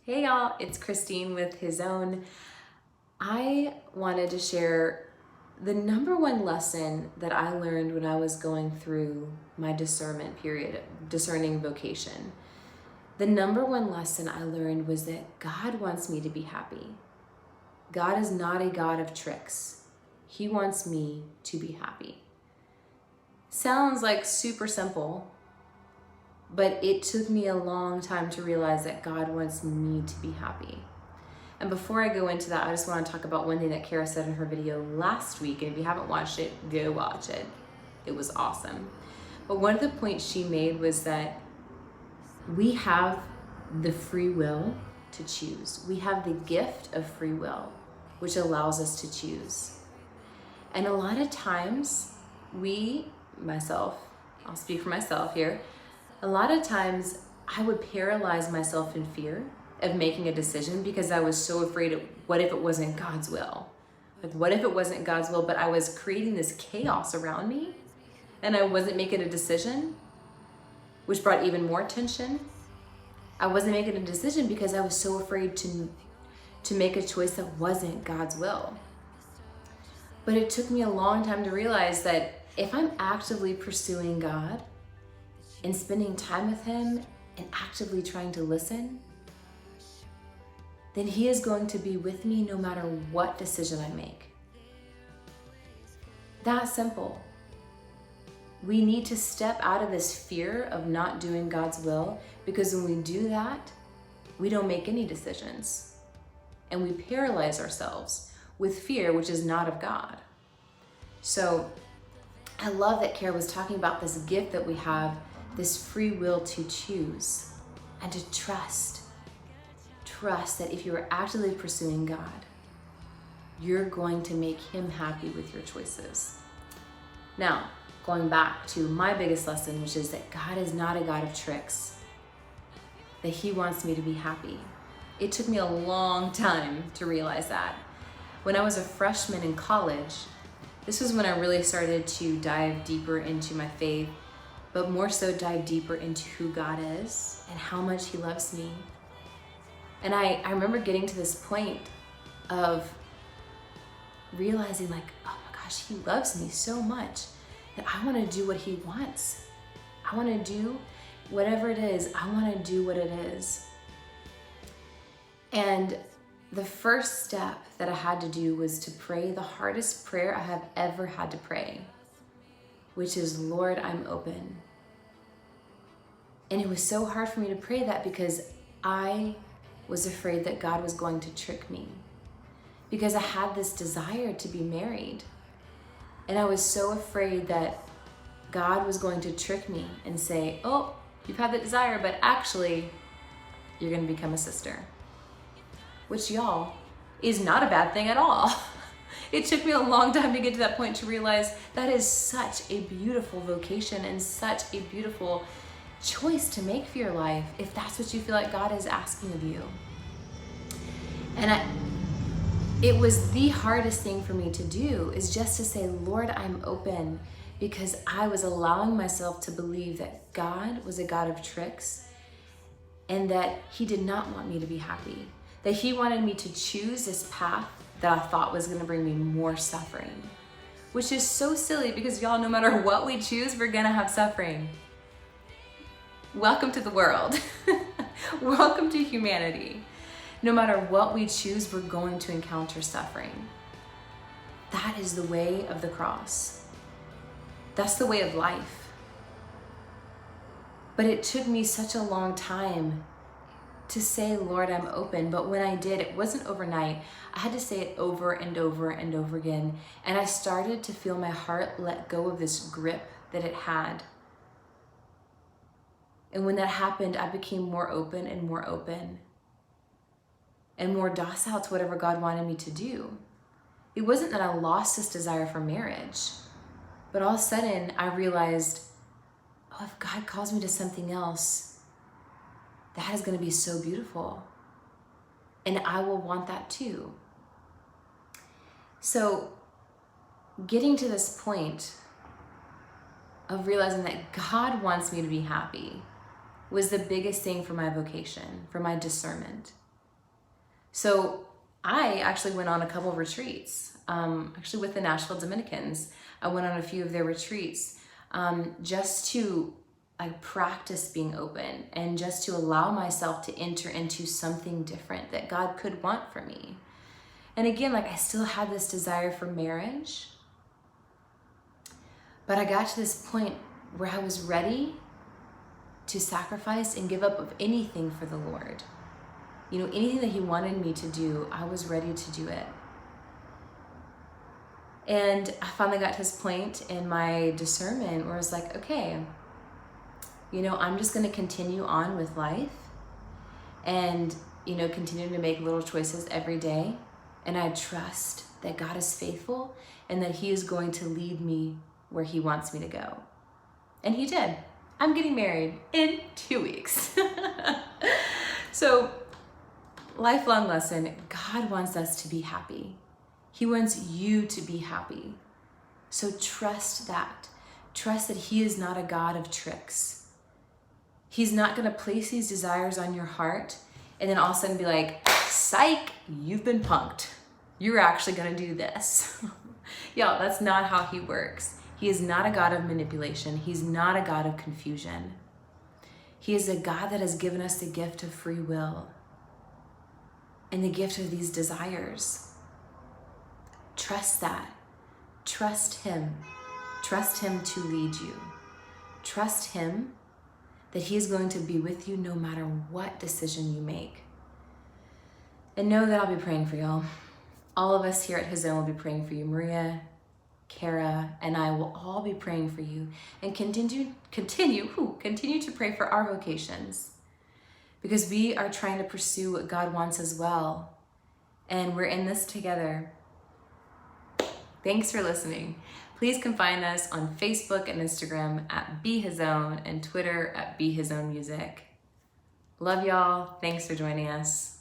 Hey y'all, it's Christine with His Own. I wanted to share the number one lesson that I learned when I was going through my discernment period, discerning vocation. The number one lesson I learned was that God wants me to be happy. God is not a God of tricks. He wants me to be happy. Sounds like super simple, but it took me a long time to realize that God wants me to be happy. And before I go into that, I just want to talk about one thing that Kara said in her video last week. And if you haven't watched it, go watch it. It was awesome. But one of the points she made was that we have the free will to choose. We have the gift of free will, which allows us to choose. And a lot of times I'll speak for myself here, a lot of times I would paralyze myself in fear of making a decision because I was so afraid of what if it wasn't God's will? Like, what if it wasn't God's will, but I was creating this chaos around me and I wasn't making a decision, which brought even more tension. I wasn't making a decision because I was so afraid to make a choice that wasn't God's will. But it took me a long time to realize that if I'm actively pursuing God and spending time with Him and actively trying to listen, then He is going to be with me no matter what decision I make. That simple. We need to step out of this fear of not doing God's will, because when we do that, we don't make any decisions. And we paralyze ourselves with fear, which is not of God. So I love that Kara was talking about this gift that we have, this free will to choose and to trust. Trust that if you are actively pursuing God, you're going to make Him happy with your choices. Now, going back to my biggest lesson, which is that God is not a God of tricks, that He wants me to be happy. It took me a long time to realize that. When I was a freshman in college, this was when I really started to dive deeper into my faith, but more so dive deeper into who God is and how much He loves me. And I remember getting to this point of realizing, like, oh my gosh, He loves me so much that I want to do what He wants. I want to do whatever it is. I want to do what it is. And the first step that I had to do was to pray the hardest prayer I have ever had to pray, which is, Lord, I'm open. And it was so hard for me to pray that because I was afraid that God was going to trick me, because I had this desire to be married. And I was so afraid that God was going to trick me and say, oh, you've had that desire, but actually you're going to become a sister. Which, y'all, is not a bad thing at all. It took me a long time to get to that point to realize that is such a beautiful vocation and such a beautiful choice to make for your life if that's what you feel like God is asking of you. And it was the hardest thing for me to do, is just to say, Lord, I'm open, because I was allowing myself to believe that God was a God of tricks and that He did not want me to be happy, that He wanted me to choose this path that I thought was going to bring me more suffering, which is so silly because, y'all, no matter what we choose, we're going to have suffering. Welcome to the world. Welcome to humanity. No matter what we choose, we're going to encounter suffering. That is the way of the cross. That's the way of life. But it took me such a long time to say, Lord, I'm open. But when I did, it wasn't overnight. I had to say it over and over and over again. And I started to feel my heart let go of this grip that it had. And when that happened, I became more open and more docile to whatever God wanted me to do. It wasn't that I lost this desire for marriage, but all of a sudden I realized, oh, if God calls me to something else, that is going to be so beautiful. And I will want that too. So getting to this point of realizing that God wants me to be happy was the biggest thing for my vocation, for my discernment. So I actually went on a couple of retreats, actually with the Nashville Dominicans. I went on a few of their retreats just to practice being open and just to allow myself to enter into something different that God could want for me. And again, I still had this desire for marriage, but I got to this point where I was ready to sacrifice and give up of anything for the Lord. Anything that he wanted me to do, I was ready to do it. And I finally got to this point in my discernment where I was like, okay, I'm just going to continue on with life and, continue to make little choices every day. And I trust that God is faithful and that he is going to lead me where he wants me to go. And he did. I'm getting married in 2 weeks. So, lifelong lesson, God wants us to be happy. He wants you to be happy. So trust that. Trust that he is not a God of tricks. He's not going to place these desires on your heart and then all of a sudden be like, psych, you've been punked. You're actually going to do this. Y'all, that's not how he works. He is not a God of manipulation. He's not a God of confusion. He is a God that has given us the gift of free will and the gift of these desires. Trust that. Trust him. Trust him to lead you. Trust him that he is going to be with you no matter what decision you make. And know that I'll be praying for y'all. All of us here at His Own will be praying for you. Maria, Kara, and I will all be praying for you and continue to pray for our vocations, because we are trying to pursue what God wants as well. And we're in this together. Thanks for listening. Please come find us on Facebook and Instagram at Be His Own and Twitter at Be His Own Music. Love y'all. Thanks for joining us.